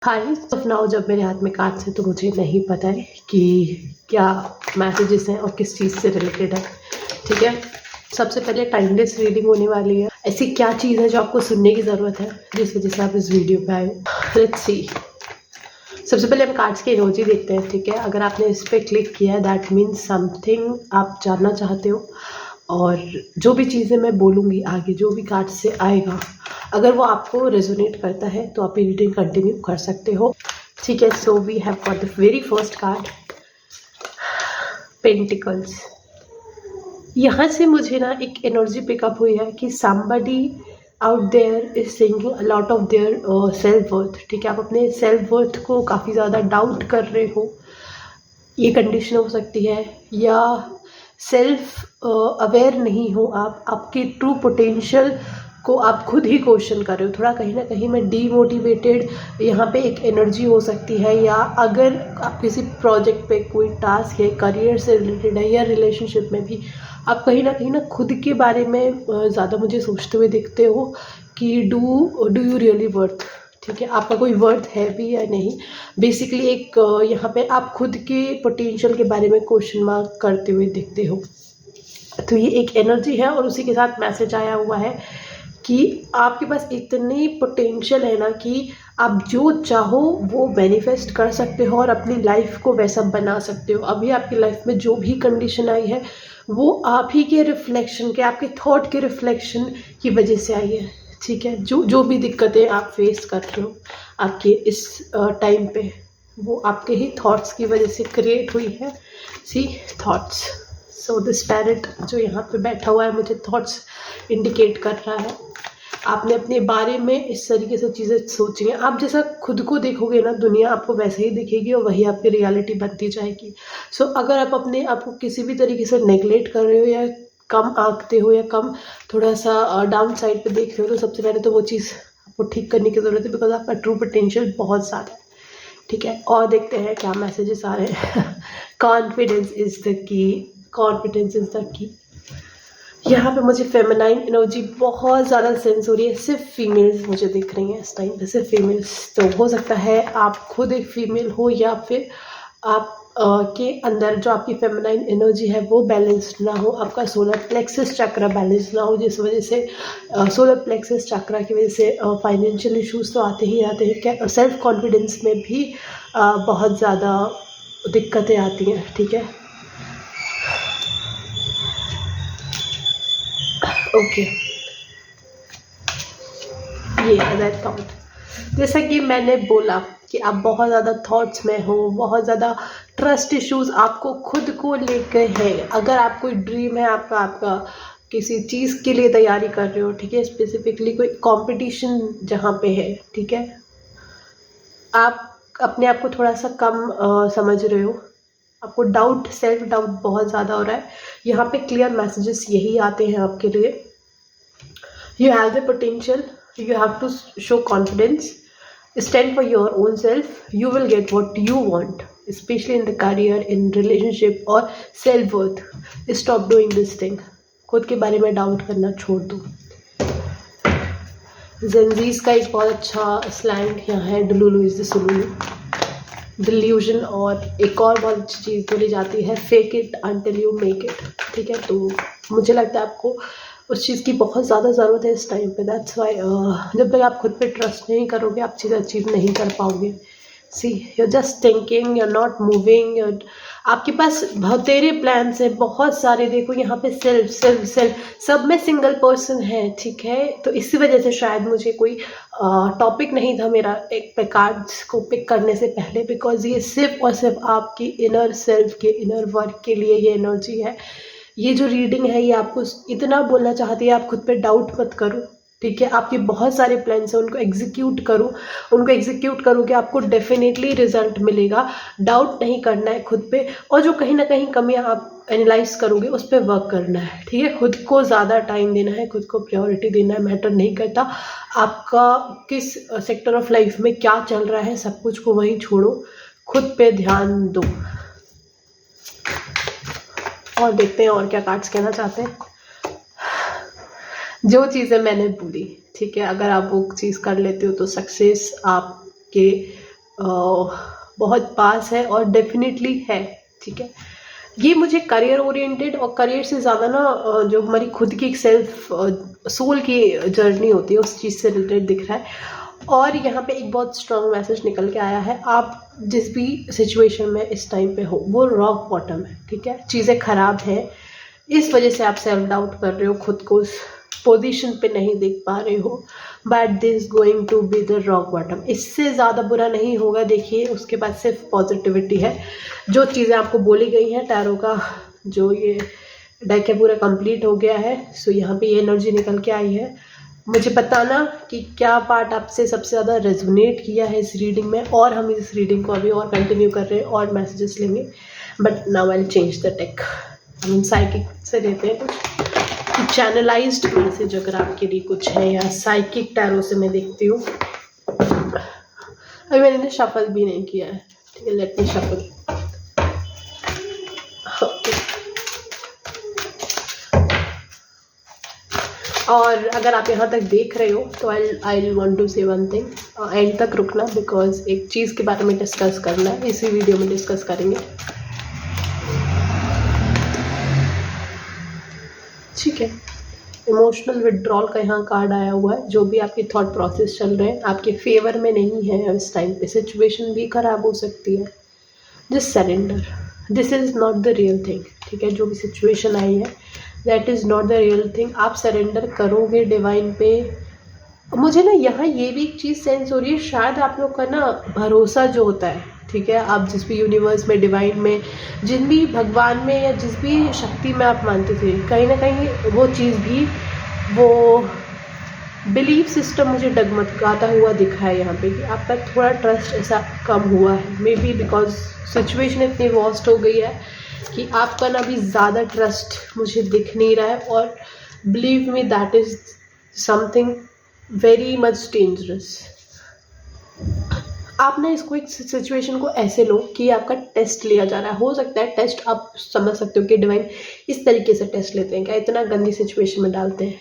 Hi of now जब मेरे हाथ में कार्ड्स है तो मुझे नहीं पता है कि क्या मैसेजेस हैं और किस चीज़ से रिलेटेड है। ठीक है, सबसे पहले टाइमलेस रीडिंग होने वाली है। ऐसी क्या चीज़ है जो आपको सुनने की ज़रूरत है जिस वजह से आप इस वीडियो पे आए। Let's see. सबसे पहले हम कार्ड्स की एनर्जी देखते हैं। ठीक है, अगर आपने इस पर क्लिक किया है दैट मीन्स समथिंग आप जानना चाहते हो, और जो भी चीज़ें मैं बोलूँगी आगे, जो भी कार्ड से आएगा, अगर वो आपको रेजोनेट करता है तो आप ये रीडिंग कंटिन्यू कर सकते हो। ठीक है, so we have got the very first card, pentacles. यहाँ से मुझे ना एक एनर्जी पिकअप हुई है कि somebody out there is singing a lot of their self worth. ठीक है, आप अपने सेल्फ वर्थ को काफ़ी ज़्यादा डाउट कर रहे हो, ये कंडीशन हो सकती है, या सेल्फ अवेयर नहीं हो आप, आपकी ट्रू पोटेंशियल को आप खुद ही क्वेश्चन कर रहे हो। थोड़ा कहीं ना कहीं में डीमोटिवेटेड यहाँ पे एक एनर्जी हो सकती है, या अगर आप किसी प्रोजेक्ट पे कोई टास्क है, करियर से रिलेटेड है, या रिलेशनशिप में भी आप कहीं ना खुद के बारे में ज़्यादा मुझे सोचते हुए दिखते हो कि डू यू रियली वर्थ। ठीक है, आपका कोई वर्थ है भी या नहीं। बेसिकली एक यहाँ पे आप खुद के पोटेंशियल के बारे में क्वेश्चन मार्क करते हुए दिखते हो। तो ये एक एनर्जी है, और उसी के साथ मैसेज आया हुआ है कि आपके पास इतनी पोटेंशियल है ना कि आप जो चाहो वो मैनिफेस्ट कर सकते हो और अपनी लाइफ को वैसा बना सकते हो। अभी आपकी लाइफ में जो भी कंडीशन आई है वो आप ही के रिफ्लेक्शन के, आपके थॉट के रिफ्लेक्शन की वजह से आई है। ठीक है, जो भी दिक्कतें आप फेस कर रहे हो आपके इस टाइम पे, वो आपके ही थॉट्स की वजह से क्रिएट हुई है। सी, थॉट्स। सो द स्पिरिट जो यहाँ पे बैठा हुआ है मुझे थॉट्स इंडिकेट कर रहा है। आपने अपने बारे में इस तरीके से चीज़ें सोची हैं। आप जैसा खुद को देखोगे ना, दुनिया आपको वैसे ही दिखेगी और वही आपकी रियलिटी बनती जाएगी। सो अगर आप अपने आप को किसी भी तरीके से नेगलेक्ट कर रहे हो, या कम आंकते हो, या कम थोड़ा सा डाउन साइड पे देख रहे हो, तो सबसे पहले तो वो चीज़ आपको ठीक करने की ज़रूरत है, बिकॉज आपका ट्रू पोटेंशियल बहुत ज़्यादा है। ठीक है, और देखते हैं क्या मैसेजेस आ रहे हैं। Confidence is the key, confidence is the key. यहाँ पे मुझे फेमिनाइन एनर्जी बहुत ज़्यादा सेंस हो रही है। सिर्फ फीमेल्स मुझे दिख रही हैं इस टाइम पे, सिर्फ फीमेल्स। तो हो सकता है आप खुद एक फीमेल हो, या फिर आप के अंदर जो आपकी फेमिनाइन एनर्जी है वो बैलेंस्ड ना हो, आपका सोलर प्लेक्सस चक्रा बैलेंस ना हो, जिस वजह से सोलर प्लेक्सस चक्रा की वजह से फाइनेंशियल इश्यूज तो आते ही आते हैं। सेल्फ कॉन्फिडेंस में भी बहुत ज़्यादा दिक्कतें आती हैं। ठीक है, ओके, ये दैट काउंट। जैसा कि मैंने बोला कि आप बहुत ज़्यादा थॉट्स में हो, बहुत ज़्यादा ट्रस्ट इश्यूज आपको खुद को लेकर है। अगर आप कोई ड्रीम है आपका, आपका किसी चीज़ के लिए तैयारी कर रहे हो, ठीक है, स्पेसिफिकली कोई कंपटीशन जहाँ पे है, ठीक है, आप अपने आप को थोड़ा सा कम समझ रहे हो, आपको डाउट, सेल्फ डाउट बहुत ज़्यादा हो रहा है। यहाँ पे क्लियर मैसेजेस यही आते हैं आपके लिए। You have the potential, you have to show confidence, stand for your own self, you will get what you want, especially in the career, in relationship or self worth. Stop doing this thing. खुद के बारे में doubt करना छोड़ दो। Gen Zs का एक बहुत अच्छा स्लैंग यहाँ है, डुलुलु इज द सुलुलु, डिल्यूजन। और एक और बहुत अच्छी चीज़ बोली जाती है, fake it until you make it. ठीक है, तो मुझे लगता है आपको उस चीज़ की बहुत ज़्यादा ज़रूरत है इस टाइम पे। दैट्स वाई जब तक आप खुद पे ट्रस्ट नहीं करोगे आप चीज़ें अचीव नहीं कर पाओगे। See, you are just thinking, you are not moving. आपके पास बहुत तेरे प्लान्स हैं, बहुत सारे। देखो यहाँ पे सेल्फ सेल्फ सेल्फ, सब में सिंगल पर्सन है। ठीक है, तो इसी वजह से शायद मुझे कोई टॉपिक नहीं था मेरा एक पे कार्ड्स को पिक करने से पहले, बिकॉज ये सिर्फ और सिर्फ आपकी इनर सेल्फ के इनर वर्क के लिए ये एनर्जी है। ये जो रीडिंग है ये आपको इतना बोलना चाहती है, आप खुद पे डाउट मत करो। ठीक है, आपके बहुत सारे प्लान्स हैं, उनको एग्जीक्यूट करो। उनको एग्जीक्यूट करोगे आपको डेफिनेटली रिजल्ट मिलेगा। डाउट नहीं करना है खुद पे, और जो कहीं ना कहीं कमियां आप एनालाइज करोगे उस पर वर्क करना है। ठीक है, खुद को ज़्यादा टाइम देना है, खुद को प्रायोरिटी देना है। मैटर नहीं करता आपका किस सेक्टर ऑफ लाइफ में क्या चल रहा है, सब कुछ को वहीं छोड़ो, खुद पे ध्यान दो। और देखते हैं और क्या कार्ड्स कहना चाहते हैं। जो चीज़ें मैंने बोली, ठीक है, अगर आप वो चीज़ कर लेते हो तो सक्सेस आपके बहुत पास है और डेफिनेटली है, ठीक है। ये मुझे करियर ओरिएंटेड और करियर से ज़्यादा ना जो हमारी खुद की एक सेल्फ सोल की जर्नी होती है उस चीज़ से रिलेटेड दिख रहा है। और यहाँ पे एक बहुत स्ट्रॉन्ग मैसेज निकल के आया है, आप जिस भी सिचुएशन में इस टाइम पे हो वो रॉक बॉटम है, ठीक है। चीज़ें ख़राब हैं, इस वजह से आप सेल्फ डाउट कर रहे हो, खुद को उस पोजीशन पे नहीं देख पा रहे हो, but this going to be the rock bottom. इससे ज़्यादा बुरा नहीं होगा। देखिए उसके बाद सिर्फ पॉजिटिविटी है। जो चीज़ें आपको बोली गई हैं, टैरो का जो ये डेक है पूरा कंप्लीट हो गया है। सो यहाँ पे ये एनर्जी निकल के आई है। मुझे बताना कि क्या पार्ट आपसे सबसे ज़्यादा रेजोनेट किया है इस रीडिंग में, और हम इस रीडिंग को अभी और कंटिन्यू कर रहे हैं और मैसेजेस लेंगे। But now I will change the deck. हम साइकिक से लेते हैं कुछ चैनलाइज्ड मैसेज अगर आपके लिए कुछ है, या साइकिक टैरो से मैं देखती हूँ। अभी मैंने इन्हें शफल भी नहीं किया है, ठीक है। Let me shuffle. और अगर आप यहाँ तक देख रहे हो तो आई वांट टू से वन थिंग, एंड तक रुकना, बिकॉज एक चीज़ के बारे में डिस्कस करना है, इसी वीडियो में डिस्कस करेंगे, ठीक है। इमोशनल विड्रॉल का यहाँ कार्ड आया हुआ है। जो भी आपकी थॉट प्रोसेस चल रहे हैं आपके फेवर में नहीं है इस टाइम पे, सिचुएशन भी खराब हो सकती है। Just surrender, this is not the real thing, ठीक है। जो भी सिचुएशन आई है that is not the real thing. आप सरेंडर करोगे डिवाइन पे। मुझे ना यहाँ ये भी एक चीज़ सेंस हो रही है, शायद आप लोग का ना भरोसा जो होता है, ठीक है, आप जिस भी यूनिवर्स में, डिवाइन में, जिन भी भगवान में या जिस भी शक्ति में आप मानते थे, कहीं ना कहीं वो चीज़ भी, वो बिलीफ सिस्टम मुझे डगमगाता हुआ दिखा है यहाँ पे कि आपका थोड़ा ट्रस्ट ऐसा कम हुआ है। मे बी बिकॉज सिचुएशन इतनी वॉस्ट हो गई है कि आपका ना भी ज़्यादा ट्रस्ट मुझे दिख नहीं रहा है। और believe me that is something very much dangerous. आप ना इसको एक सिचुएशन को ऐसे लो कि आपका टेस्ट लिया जा रहा है। हो सकता है टेस्ट आप समझ सकते हो कि डिवाइन इस तरीके से टेस्ट लेते हैं, क्या इतना गंदी सिचुएशन में डालते हैं,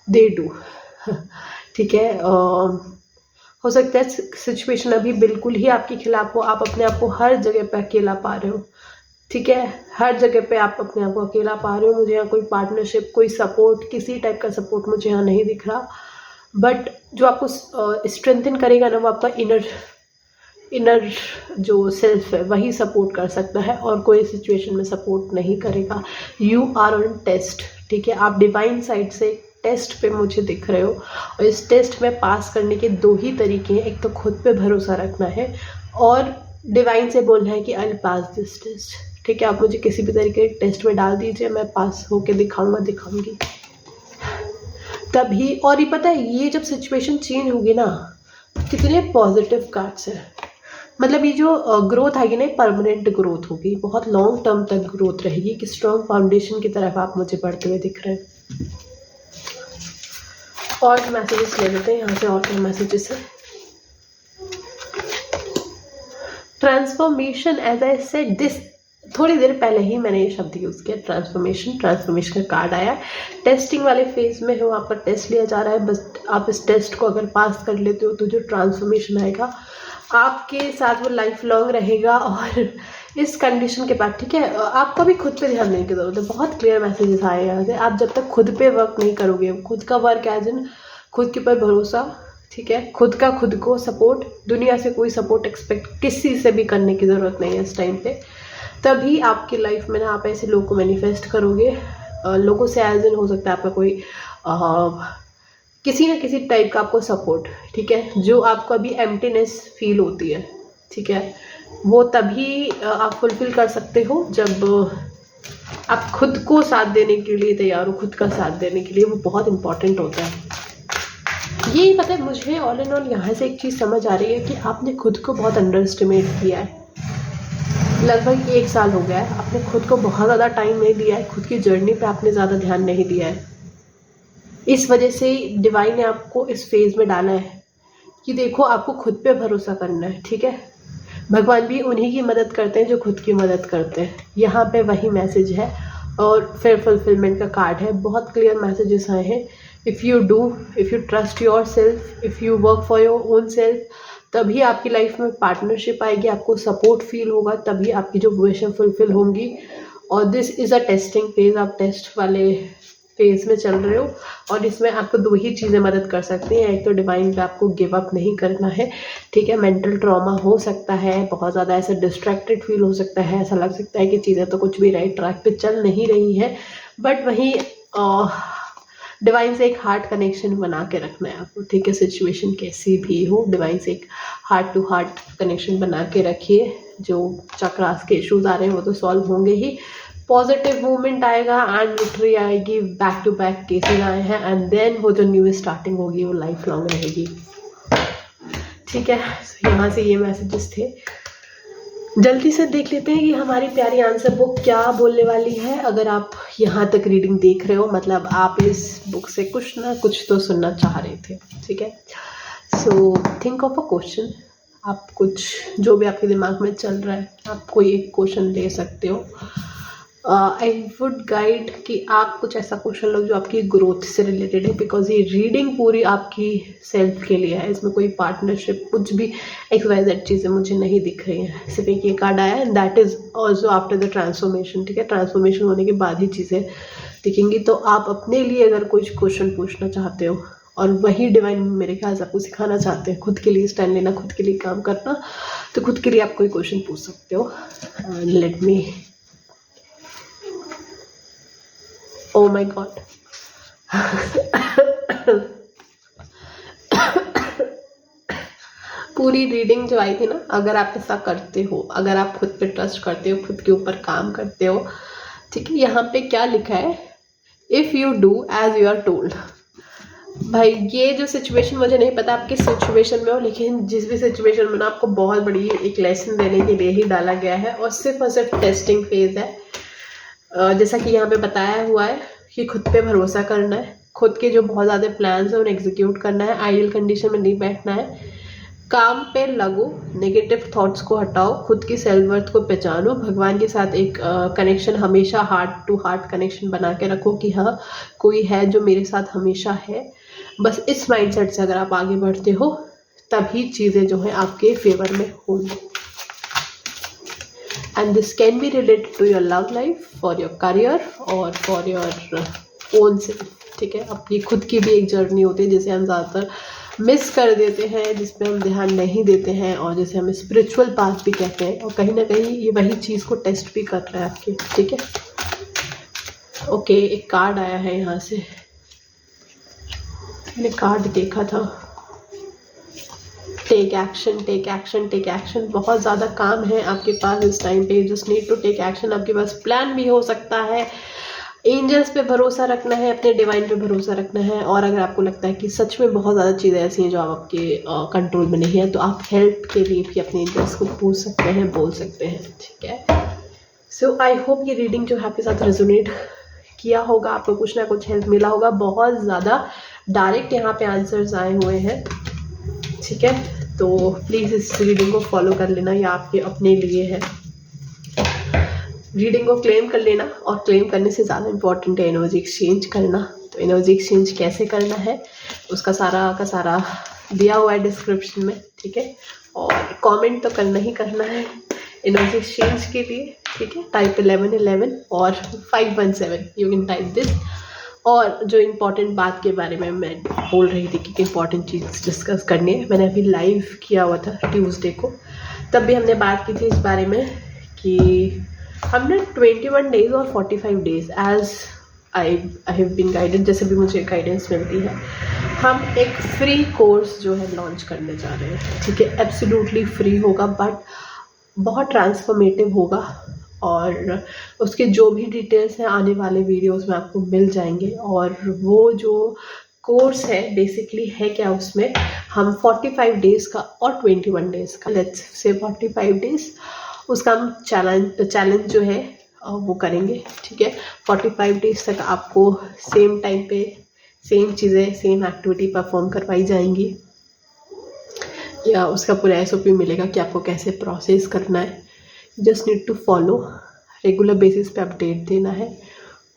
दे डू, ठीक है। हो सकता है सिचुएशन अभी बिल्कुल ही आपके खिलाफ हो, आप अपने आप को हर जगह पे अकेला पा रहे हो, ठीक है। हर जगह पे आप अपने आप को अकेला पा रहे हो। मुझे यहाँ कोई पार्टनरशिप, कोई सपोर्ट, किसी टाइप का सपोर्ट मुझे यहाँ नहीं दिख रहा। बट जो आपको स्ट्रेंथन करेगा ना, वो आपका इनर जो सेल्फ है वही सपोर्ट कर सकता है, और कोई सिचुएशन में सपोर्ट नहीं करेगा। यू आर ऑन टेस्ट, ठीक है। आप डिवाइन साइड से टेस्ट पे मुझे दिख रहे हो, और इस टेस्ट में पास करने के दो ही तरीके हैं। एक तो खुद पे भरोसा रखना है, और डिवाइन से बोलना है कि I will pass this test, ठीक है। आप मुझे किसी भी तरीके के टेस्ट में डाल दीजिए, मैं पास होके दिखाऊंगी तभी। और ये पता है, ये जब सिचुएशन चेंज होगी ना, कितने पॉजिटिव कार्ड्स हैं। मतलब ये जो ग्रोथ आएगी ना, परमानेंट ग्रोथ होगी, बहुत लॉन्ग टर्म तक ग्रोथ रहेगी। कि स्ट्रॉन्ग फाउंडेशन की तरफ आप मुझे बढ़ते हुए दिख रहे हैं। और मैसेजेस ले लेते हैं यहाँ से, और क्या मैसेजेस है। Transformation, as I said this, थोड़ी देर पहले ही मैंने ये शब्द यूज़ किया, ट्रांसफॉर्मेशन का कार्ड आया। टेस्टिंग वाले फेज में हो, आपका टेस्ट लिया जा रहा है। बस आप इस टेस्ट को अगर पास कर लेते हो तो जो ट्रांसफॉर्मेशन आएगा आपके साथ वो लाइफ लॉन्ग रहेगा। और इस कंडीशन के बाद, ठीक है, आपको भी खुद पे ध्यान देने की जरूरत है। बहुत क्लियर मैसेजेस आए यहाँ से। आप जब तक खुद पे वर्क नहीं करोगे, खुद का वर्क एज इन खुद के ऊपर भरोसा, ठीक है, खुद को सपोर्ट, दुनिया से कोई सपोर्ट एक्सपेक्ट किसी से भी करने की ज़रूरत नहीं है इस टाइम पे। तभी आपकी लाइफ में ना आप ऐसे लोगों को मैनिफेस्ट करोगे। लोगों से एज इन हो सकता है आपका कोई किसी ना किसी टाइप का आपको सपोर्ट, ठीक है। जो आपको अभी एम्प्टीनेस फील होती है, ठीक है, वो तभी आप फुलफिल कर सकते हो जब आप खुद को साथ देने के लिए तैयार हो। खुद का साथ देने के लिए वो बहुत इंपॉर्टेंट होता है। ये पता है मुझे ऑल एंड ऑल यहाँ से एक चीज़ समझ आ रही है कि आपने खुद को बहुत अंडर एस्टिमेट किया है। लगभग 1 साल हो गया है, आपने खुद को बहुत ज़्यादा टाइम नहीं दिया है, खुद की जर्नी पे आपने ज़्यादा ध्यान नहीं दिया है। इस वजह से डिवाइन ने आपको इस फेज़ में डाला है कि देखो आपको खुद पे भरोसा करना है, ठीक है। भगवान भी उन्हीं की मदद करते हैं जो खुद की मदद करते हैं। यहाँ पे वही मैसेज है। और फिर फुलफिलमेंट का कार्ड है। बहुत क्लियर मैसेजेस आए हैं। If you trust your self, if you work for your own self, तभी आपकी लाइफ में पार्टनरशिप आएगी, आपको सपोर्ट फील होगा, तभी आपकी जो विशें फुलफिल होंगी। और this is a testing phase, आप टेस्ट वाले फेज में चल रहे हो और इसमें आपको दो ही चीज़ें मदद कर सकती हैं। एक तो डिवाइन पे आपको गिव अप नहीं करना है, ठीक है। मेंटल ट्रॉमा हो सकता है, बहुत ज़्यादा ऐसा डिस्ट्रैक्टेड फील हो सकता है, ऐसा लग सकता है कि चीज़ें तो कुछ भी राइट ट्रैक पे चल नहीं रही हैं, बट वहीं डिवाइन से एक हार्ट कनेक्शन बना के रखना है आपको, ठीक है। सिचुएशन कैसी भी हो, डिवाइन से एक हार्ट टू हार्ट कनेक्शन बना के रखिए। जो चक्रास के इश्यूज आ रहे हैं वो तो सॉल्व होंगे ही, पॉजिटिव मूवमेंट आएगा एंड विक्ट्री आएगी, बैक टू बैक केसेस आए हैं एंड देन वो जो न्यू स्टार्टिंग होगी वो लाइफ लॉन्ग रहेगी, ठीक है। यहाँ से ये मैसेजेस थे। जल्दी से देख लेते हैं कि हमारी प्यारी आंसर बुक क्या बोलने वाली है। अगर आप यहाँ तक रीडिंग देख रहे हो मतलब आप इस बुक से कुछ ना कुछ तो सुनना चाह रहे थे, ठीक है। So think of a question, आप कुछ जो भी आपके दिमाग में चल रहा है आप कोई एक क्वेश्चन ले सकते हो। आई वुड गाइड कि आप कुछ ऐसा क्वेश्चन लो जो आपकी ग्रोथ से रिलेटेड है, बिकॉज ये रीडिंग पूरी आपकी सेल्फ के लिए है, इसमें कोई पार्टनरशिप कुछ भी XYZ चीज़ें मुझे नहीं दिख रही हैं। सिर्फ एक ये कार्ड आया and that is also after the transformation, ठीक है। ट्रांसफॉर्मेशन होने के बाद ही चीज़ें दिखेंगी। तो आप अपने लिए अगर कुछ क्वेश्चन पूछना चाहते हो और वही डिवाइन मेरे ख्याल से आपको सिखाना चाहते हैं, खुद के लिए स्टैंड लेना, खुद के लिए काम करना, तो खुद के लिए आप कोई क्वेश्चन पूछ सकते हो। Let me, oh my God, पूरी रीडिंग जो आई थी ना, अगर आप ऐसा करते हो, अगर आप खुद पे ट्रस्ट करते हो, खुद के ऊपर काम करते हो, ठीक है। यहाँ पे क्या लिखा है, if you do as you are told. भाई ये जो सिचुएशन, मुझे नहीं पता आप किस सिचुएशन में हो, लेकिन जिस भी सिचुएशन में ना आपको बहुत बड़ी एक लेसन देने के लिए ही डाला गया है और सिर्फ टेस्टिंग फेज है। जैसा कि यहाँ पे बताया हुआ है कि खुद पे भरोसा करना है, खुद के जो बहुत ज़्यादा प्लान्स हैं उन्हें एग्जीक्यूट करना है, आइडियल कंडीशन में नहीं बैठना है, काम पे लगो, नेगेटिव थॉट्स को हटाओ, खुद की सेल्फ वर्थ को पहचानो, भगवान के साथ एक कनेक्शन हमेशा हार्ट टू हार्ट कनेक्शन बना के रखो कि हाँ कोई है जो मेरे साथ हमेशा है। बस इस माइंडसेट से अगर आप आगे बढ़ते हो तभी चीज़ें जो है आपके फेवर में होंगी। And this can be related to your love life, for your career और फॉर योर ओन सेल्फ, ठीक है। अपनी खुद की भी एक जर्नी होती है जिसे हम ज़्यादातर मिस कर देते हैं, जिसमें हम ध्यान नहीं देते हैं और जिसे हम स्पिरिचुअल पाथ भी कहते हैं, और कहीं ना कहीं ये वही चीज़ को टेस्ट भी कर रहा है आपके, ठीक है। ओके, एक कार्ड आया है यहाँ से, मैंने कार्ड देखा था, take action, take action, take action. बहुत ज़्यादा काम है आपके पास इस टाइम पे, just need to take action. आपके पास प्लान भी हो सकता है, एंजल्स पे भरोसा रखना है, अपने डिवाइन पे भरोसा रखना है, और अगर आपको लगता है कि सच में बहुत ज़्यादा चीज़ें ऐसी हैं जो आप आपके कंट्रोल में नहीं है, तो आप हेल्प के लिए भी अपने एंजल्स को पूछ सकते हैं, बोल सकते हैं, ठीक है। सो आई होप ये रीडिंग जो है आपके साथ रेजोनेट किया होगा, आपको कुछ ना कुछ हेल्प मिला होगा। बहुत ज़्यादा डायरेक्ट यहाँ पे आंसर्स आए हुए हैं, ठीक है। तो प्लीज़ इस रीडिंग को फॉलो कर लेना, ये आपके अपने लिए है। रीडिंग को क्लेम कर लेना, और क्लेम करने से ज़्यादा इम्पॉर्टेंट है एनर्जी एक्सचेंज करना। तो एनर्जी एक्सचेंज कैसे करना है उसका सारा का सारा दिया हुआ है डिस्क्रिप्शन में, ठीक है। और कमेंट तो करना ही करना है एनर्जी एक्सचेंज के लिए, ठीक है। टाइप 1111 और 517, यू कैन टाइप दिस। और जो इम्पोर्टेंट बात के बारे में मैं बोल रही थी कि इम्पॉर्टेंट चीज़ डिस्कस करनी है, मैंने अभी लाइव किया हुआ था ट्यूसडे को, तब भी हमने बात की थी इस बारे में कि हमने 21 डेज और 45 days as I have been guided, जैसे भी मुझे गाइडेंस मिलती है, हम एक फ्री कोर्स जो है लॉन्च करने जा रहे हैं, ठीक है। एब्सोल्युटली फ्री होगा, बट बहुत ट्रांसफॉर्मेटिव होगा, और उसके जो भी डिटेल्स हैं आने वाले वीडियोस में आपको मिल जाएंगे। और वो जो कोर्स है बेसिकली है क्या, उसमें हम 45 डेज़ का और 21 डेज़ का, लेट्स से 45 डेज़, उसका हम चैलेंज जो है वो करेंगे, ठीक है। 45 डेज़ तक आपको सेम टाइम पे सेम चीज़ें, सेम एक्टिविटी परफॉर्म करवाई जाएंगी, या उसका पूरा SOP मिलेगा कि आपको कैसे प्रोसेस करना है। Just need to follow, regular basis पे अपडेट देना है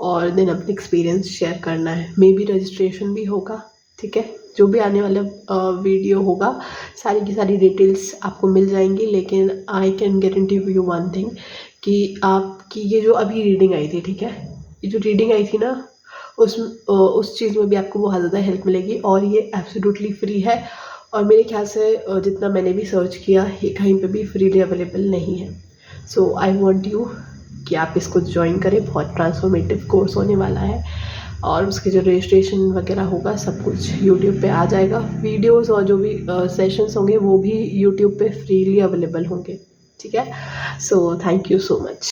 और देन अपने एक्सपीरियंस शेयर करना है। मे बी रजिस्ट्रेशन भी होगा, ठीक है। जो भी आने वाला वीडियो होगा सारी की सारी डिटेल्स आपको मिल जाएंगी, लेकिन I can guarantee you one thing कि आपकी ये जो अभी रीडिंग आई थी, ठीक है, ये जो रीडिंग आई थी ना उस चीज़ में भी आपको बहुत ज़्यादा हेल्प मिलेगी और ये एब्सोल्युटली फ्री है। और मेरे ख्याल से जितना मैंने भी सर्च किया ये कहीं पे भी फ्रीली अवेलेबल नहीं है। सो आई वांट यू कि आप इसको ज्वाइन करें, बहुत ट्रांसफॉर्मेटिव कोर्स होने वाला है और उसके जो रजिस्ट्रेशन वगैरह होगा सब कुछ यूट्यूब पे आ जाएगा। वीडियोस और जो भी सेशंस होंगे वो भी यूट्यूब पे फ्रीली अवेलेबल होंगे, ठीक है। So thank you so much.